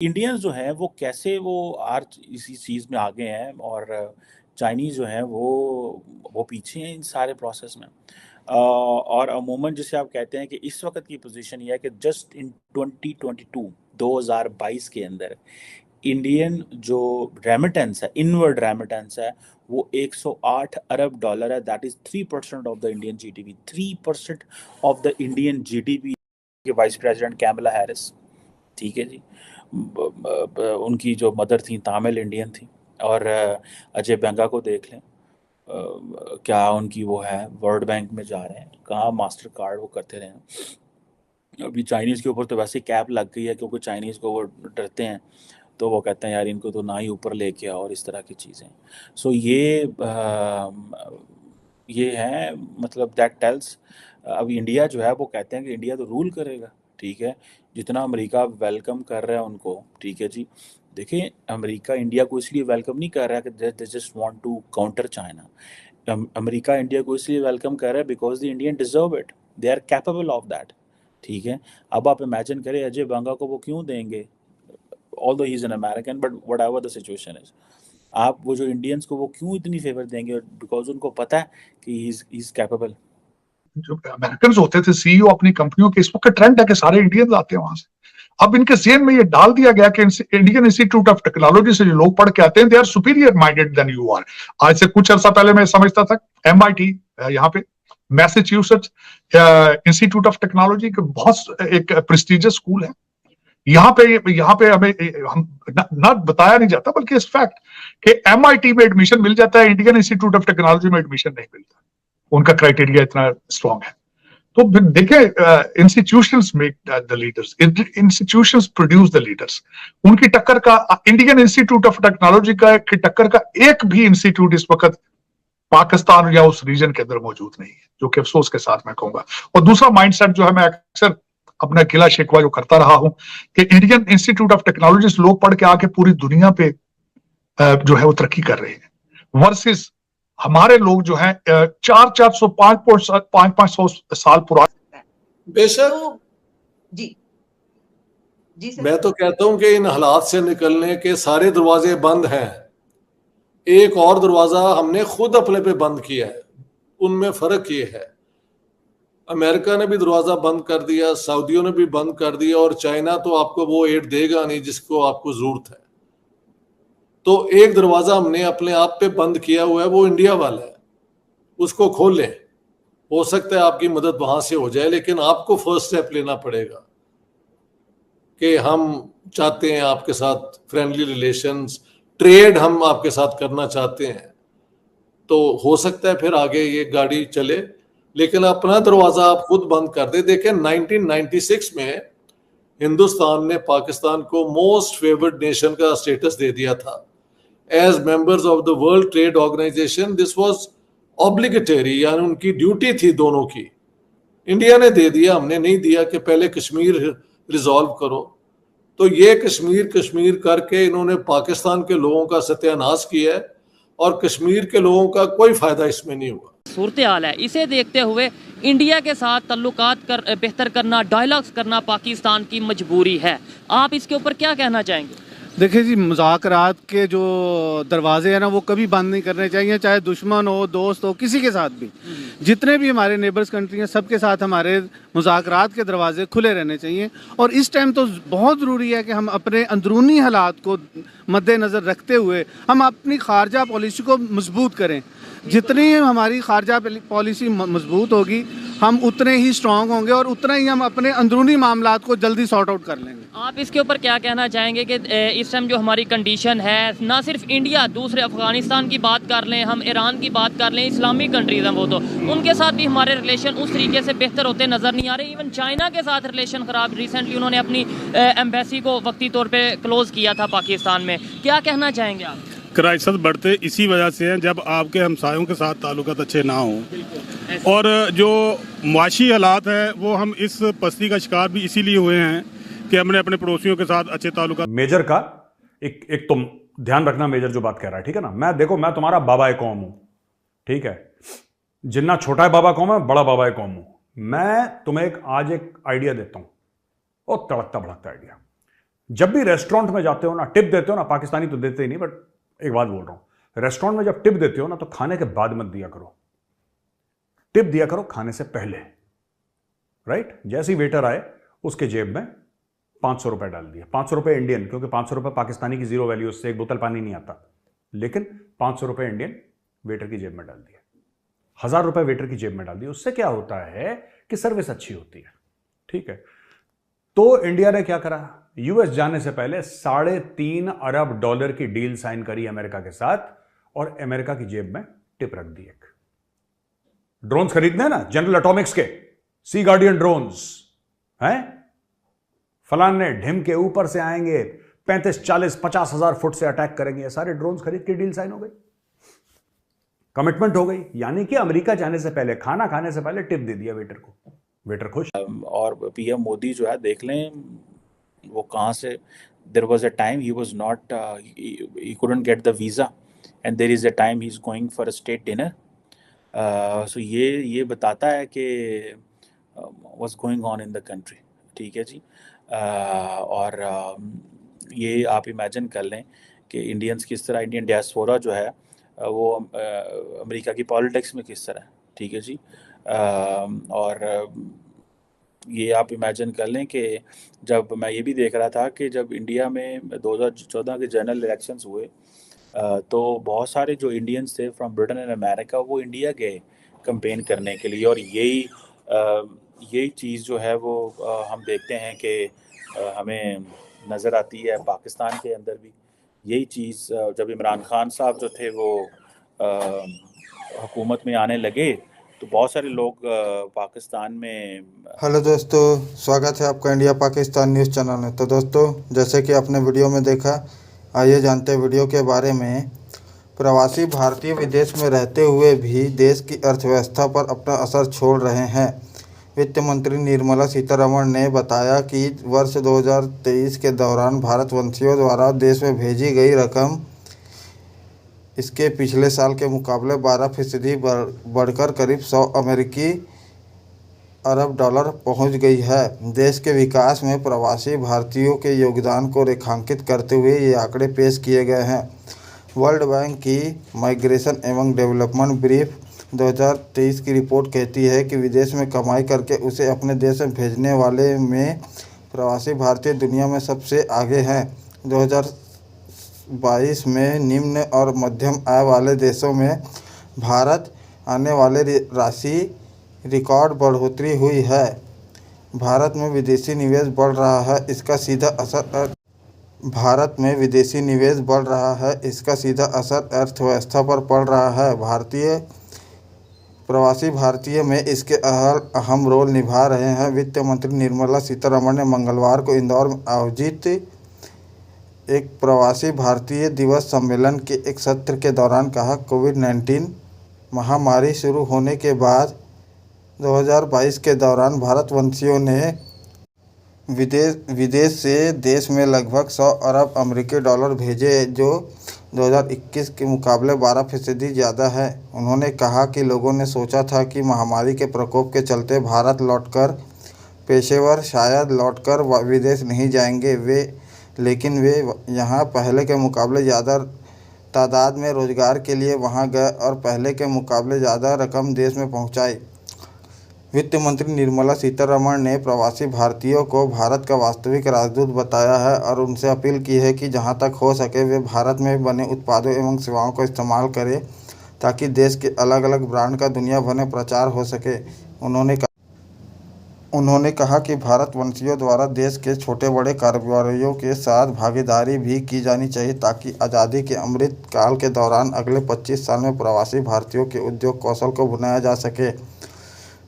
Indians जो हैं वो कैसे वो आर्च इसी चीज़ में आगे हैं, और चाइनीज़ जो हैं वो पीछे हैं इन सारे प्रोसेस में। और अमूमन जिसे आप कहते हैं कि इस वक्त की पोजीशन ये है कि जस्ट इन 2022 2022 के अंदर इंडियन जो रेमिटेंस है, इनवर्ड रेमिटेंस है, वो 108 अरब डॉलर है। That is 3% of the Indian GDP. 3% of the Indian GDP के वाइस प्रेसिडेंट कैमला हैरिस, ठीक है जी। उनकी जो मदर थी तामिल इंडियन थी। और अजय बेंगा को देख लें, क्या उनकी वो है, वर्ल्ड बैंक में जा रहे हैं, कहाँ मास्टर कार्ड वो करते रहे हैं। अभी चाइनीज़ के ऊपर तो वैसे कैप लग गई है, क्योंकि चाइनीज़ को वो डरते हैं, तो वो कहते हैं यार इनको तो ना ही ऊपर लेके आओ, और इस तरह की चीज़ें। सो ये है, मतलब दैट टेल्स। अब इंडिया जो है वो कहते हैं कि इंडिया तो रूल करेगा, ठीक है। जितना अमेरिका वेलकम कर रहा है उनको, ठीक है जी। देखिए, अमेरिका इंडिया को इसलिए वेलकम नहीं कर रहा है कि they just want to counter China. America India को इसलिए वेलकम कर रहा है because the Indian deserve it, they are capable of that, ठीक है। अब आप इमेजिन करें अजय बंगा को वो क्यों देंगे, although he is an American, but what ever the situation is, आप वो जो इंडियंस को वो क्यों इतनी फेवर देंगे, बिकॉज उनको पता है कि ही इज कैपेबल। जो अमेरिकन होते थे सीईओ अपनी कंपनियों के, इस वक्त ट्रेंड है कि सारे इंडियंस आते हैं वहां से। अब इनके जेहन में ये डाल दिया गया कि इंडियन इंस्टीट्यूट ऑफ टेक्नोलॉजी से जो लोग पढ़ के आते हैं they are superior minded then you are. आज से कुछ अर्सा पहले मैं समझता था एमआईटी यहाँ पे, मैसेच्यूसेट्स इंस्टीट्यूट ऑफ टेक्नोलॉजी के बहुत एक प्रेस्टिजियस स्कूल है। यहाँ पे हमें हम न बताया नहीं जाता, बल्कि इस फैक्ट कि एमआईटी में एडमिशन मिल जाता है, इंडियन इंस्टीट्यूट ऑफ टेक्नोलॉजी में एडमिशन नहीं मिलता। उनका क्राइटेरिया इतना स्ट्रांग है। तो देखें, institutions make the leaders, institutions produce the leaders. उनकी टक्कर का इंडियन इंस्टीट्यूट ऑफ टेक्नोलॉजी का की टक्कर का एक भी इंस्टीट्यूट इस वक्त पाकिस्तान या उस रीजन के अंदर मौजूद नहीं है, जो कि अफसोस के साथ मैं कहूंगा। और दूसरा माइंडसेट जो है, मैं अक्सर अपना किला शिकवा जो करता रहा हूं कि इंडियन इंस्टीट्यूट ऑफ टेक्नोलॉजी लोग पढ़ के आके पूरी दुनिया पे जो है वो तरक्की कर रहे हैं, वर्सेस हमारे लोग जो हैं 400 500 साल पुराने। बेशक तो जी जी सर। मैं तो कहता हूं कि इन हालात से निकलने के सारे दरवाजे बंद हैं, एक और दरवाजा हमने खुद अपने पे बंद किया है। उनमें फर्क ये है, अमेरिका ने भी दरवाजा बंद कर दिया, सऊदियों ने भी बंद कर दिया, और चाइना तो आपको वो एड देगा नहीं जिसको आपको जरूरत है। तो एक दरवाजा हमने अपने आप पे बंद किया हुआ है, वो इंडिया वाला है, उसको खोलें। हो सकता है आपकी मदद वहां से हो जाए, लेकिन आपको फर्स्ट स्टेप लेना पड़ेगा कि हम चाहते हैं आपके साथ फ्रेंडली रिलेशंस, ट्रेड हम आपके साथ करना चाहते हैं, तो हो सकता है फिर आगे ये गाड़ी चले। लेकिन अपना दरवाजा आप खुद बंद कर दे। देखें 1996 में हिंदुस्तान ने पाकिस्तान को मोस्ट फेवर्ड नेशन का स्टेटस दे दिया था as members of the World Trade Organization. This was obligatory, यानी उनकी ड्यूटी थी दोनों की। इंडिया ने दे दिया, हमने नहीं दिया कि पहले कश्मीर रिजॉल्व करो। तो ये कश्मीर कश्मीर करके इन्होंने पाकिस्तान के लोगों का सत्यानाश किया है, और कश्मीर के लोगों का कोई फायदा इसमें नहीं हुआ। सूरत हाल है, इसे देखते हुए इंडिया के साथ ताल्लुकात बेहतर करना, डायलॉग्स करना पाकिस्तान की मजबूरी है। आप इसके ऊपर क्या कहना चाहेंगे? देखिए जी, मुज़ाकरात के जो दरवाजे हैं ना, वो कभी बंद नहीं करने चाहिए, चाहे दुश्मन हो, दोस्त हो, किसी के साथ भी। जितने भी हमारे नेबर्स कंट्री हैं, सबके साथ हमारे मुज़ाकरात के दरवाजे खुले रहने चाहिए। और इस टाइम तो बहुत ज़रूरी है कि हम अपने अंदरूनी हालात को मद्देनज़र रखते हुए हम अपनी खारजा पॉलिसी को मजबूत करें। जितनी हमारी खारजा पॉलिसी मजबूत होगी, हम उतने ही स्ट्रॉन्ग होंगे और उतना ही हम अपने अंदरूनी मामलात को जल्दी सॉर्ट आउट कर लेंगे। आप इसके ऊपर क्या कहना चाहेंगे कि इस टाइम जो हमारी कंडीशन है, ना सिर्फ इंडिया, दूसरे अफगानिस्तान की बात कर लें, हम ईरान की बात कर लें, इस्लामिक कंट्रीज हैं वो, तो उनके साथ भी हमारे रिलेशन उस तरीके से बेहतर होते नज़र नहीं आ रहे। इवन चाइना के साथ रिलेशन ख़राब, रिसेंटली उन्होंने अपनी एम्बेसी को वक्ती तौर पर क्लोज़ किया था पाकिस्तान में। क्या कहना चाहेंगे आप? क्राइसिस बढ़ते इसी वजह से हैं जब आपके हमसायों के साथ ताल्लुकात अच्छे ना हों, और जो मुआशी हालात है वो हम इस पस्ती का शिकार भी इसीलिए हुए हैं कि हमने अपने पड़ोसियों के साथ अच्छे ताल्लुकात। मेजर का एक तुम ध्यान रखना, मेजर जो बात कह रहा है, ठीक है ना। मैं तुम्हारा बाबा कौम हूं, ठीक है। जिन्ना छोटा है बाबा कौम है, बड़ा बाबा कौम हूं। मैं तुम्हें आज एक आइडिया देता हूं, और तड़कता भड़कता आइडिया। जब भी रेस्टोरेंट में जाते हो ना, टिप देते हो ना, पाकिस्तानी तो देते ही नहीं, बट एक बात बोल रहा हूं, रेस्टोरेंट में जब टिप देते हो ना, तो खाने के बाद मत दिया करो, टिप दिया करो खाने से पहले, राइट? जैसे ही वेटर आए उसके जेब में 500 रुपए डाल दिया, 500 रुपए इंडियन, क्योंकि 500 रुपए पाकिस्तानी की जीरो वैल्यू, उससे एक बोतल पानी नहीं आता, लेकिन 500 रुपए इंडियन वेटर की जेब में डाल दिया, 1000 रुपए वेटर की जेब में डाल दिया। उससे क्या होता है कि सर्विस अच्छी होती है, ठीक है? तो इंडिया ने क्या करा, यूएस जाने से पहले $3.5 अरब की डील साइन करी अमेरिका के साथ, और अमेरिका की जेब में टिप रख दी। एक ड्रोन्स खरीदने हैं ना, जनरल एटॉमिक्स के सी गार्डियन ड्रोन्स हैं, फलाने ढिम के ऊपर से आएंगे, 35, 40, 50 हजार फुट से अटैक करेंगे, ये सारे ड्रोन्स खरीद के डील साइन हो गई, कमिटमेंट हो गई। यानी कि अमेरिका जाने से पहले, खाना खाने से पहले टिप दे दिया वेटर को, वेटर खुश। और पीएम मोदी जो है, देख लें वो कहाँ से, there was a time he was not, he couldn't get the visa, and there is a time he is going for a state dinner. So ये बताता है कि what's going on in the country, ठीक है जी। और ये आप imagine कर लें कि इंडियंस किस तरह, इंडियन डियास्पोरा जो है वो अमेरिका की पॉलिटिक्स में किस तरह है, ठीक है जी। और ये आप इमेजिन कर लें कि जब मैं ये भी देख रहा था कि जब इंडिया में 2014 के जनरल इलेक्शंस हुए, तो बहुत सारे जो इंडियंस थे फ्रॉम ब्रिटेन एंड अमेरिका, वो इंडिया गए कैंपेन करने के लिए। और यही चीज़ जो है वो हम देखते हैं कि हमें नज़र आती है पाकिस्तान के अंदर भी। यही चीज़ जब इमरान खान साहब जो थे वो हुकूमत में आने लगे, तो बहुत सारे लोग पाकिस्तान में। हेलो दोस्तों, स्वागत है आपका इंडिया पाकिस्तान न्यूज़ चैनल में। तो दोस्तों, जैसे कि आपने वीडियो में देखा, आइए जानते हैं वीडियो के बारे में। प्रवासी भारतीय विदेश में रहते हुए भी देश की अर्थव्यवस्था पर अपना असर छोड़ रहे हैं। वित्त मंत्री निर्मला सीतारमण ने बताया कि वर्ष 2023 के दौरान भारतवंशियों द्वारा देश में भेजी गई रकम इसके पिछले साल के मुकाबले 12% बढ़कर करीब 100 अमेरिकी अरब डॉलर पहुंच गई है। देश के विकास में प्रवासी भारतीयों के योगदान को रेखांकित करते हुए ये आंकड़े पेश किए गए हैं। वर्ल्ड बैंक की माइग्रेशन एवं डेवलपमेंट ब्रीफ 2023 की रिपोर्ट कहती है कि विदेश में कमाई करके उसे अपने देश में भेजने वाले में प्रवासी भारतीय दुनिया में सबसे आगे हैं। 2022 में निम्न और मध्यम आय वाले देशों में भारत आने वाले राशि रिकॉर्ड बढ़ोतरी हुई है। भारत में विदेशी निवेश बढ़ रहा है, इसका सीधा असर अर्थव्यवस्था पर पड़ रहा है। प्रवासी भारतीय में इसके अहम रोल निभा रहे हैं। वित्त मंत्री निर्मला सीतारमण ने मंगलवार को इंदौर में आयोजित एक प्रवासी भारतीय दिवस सम्मेलन के एक सत्र के दौरान कहा, कोविड-19 महामारी शुरू होने के बाद 2022 के दौरान भारतवंशियों ने विदेश से देश में लगभग 100 अरब अमेरिकी डॉलर भेजे, जो 2021 के मुकाबले 12% ज़्यादा है। उन्होंने कहा कि लोगों ने सोचा था कि महामारी के प्रकोप के चलते भारत लौटकर पेशेवर शायद लौटकर विदेश नहीं जाएंगे, लेकिन वे यहाँ पहले के मुकाबले ज़्यादा तादाद में रोजगार के लिए वहाँ गए और पहले के मुकाबले ज़्यादा रकम देश में पहुँचाई। वित्त मंत्री निर्मला सीतारमण ने प्रवासी भारतीयों को भारत का वास्तविक राजदूत बताया है और उनसे अपील की है कि जहां तक हो सके वे भारत में बने उत्पादों एवं सेवाओं का इस्तेमाल करें ताकि देश के अलग अलग ब्रांड का दुनिया भर में प्रचार हो सके। उन्होंने कहा कि भारतवंशियों द्वारा देश के छोटे बड़े कारोबारियों के साथ भागीदारी भी की जानी चाहिए ताकि आज़ादी के अमृत काल के दौरान अगले 25 साल में प्रवासी भारतीयों के उद्योग कौशल को भुनाया जा सके।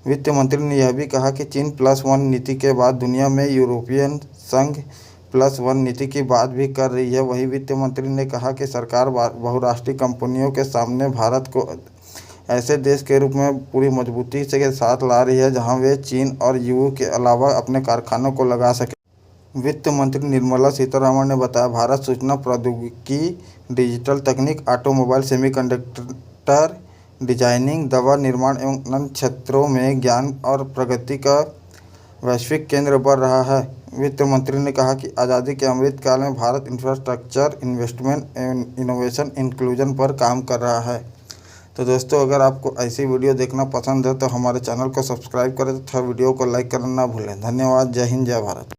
वित्त मंत्री ने यह भी कहा कि चीन +1 नीति के बाद दुनिया में यूरोपियन संघ +1 नीति की बात भी कर रही है। वहीं वित्त मंत्री ने कहा कि सरकार बहुराष्ट्रीय कंपनियों के सामने भारत को ऐसे देश के रूप में पूरी मजबूती के साथ ला रही है जहां वे चीन और यूएई के अलावा अपने कारखानों को लगा सके। वित्त मंत्री निर्मला सीतारमण ने बताया, भारत सूचना प्रौद्योगिकी, डिजिटल तकनीक, ऑटोमोबाइल, सेमीकंडक्टर, डिजाइनिंग, दवा निर्माण एवं अन्य क्षेत्रों में ज्ञान और प्रगति का वैश्विक केंद्र बन रहा है। वित्त मंत्री ने कहा कि आज़ादी के अमृत काल में Bharat infrastructure, investment and innovation, inclusion पर काम कर रहा है। तो दोस्तों, अगर आपको ऐसी वीडियो देखना पसंद है तो हमारे चैनल को सब्सक्राइब करें तथा वीडियो को लाइक करना ना भूलें। धन्यवाद। जय हिंद, जय भारत।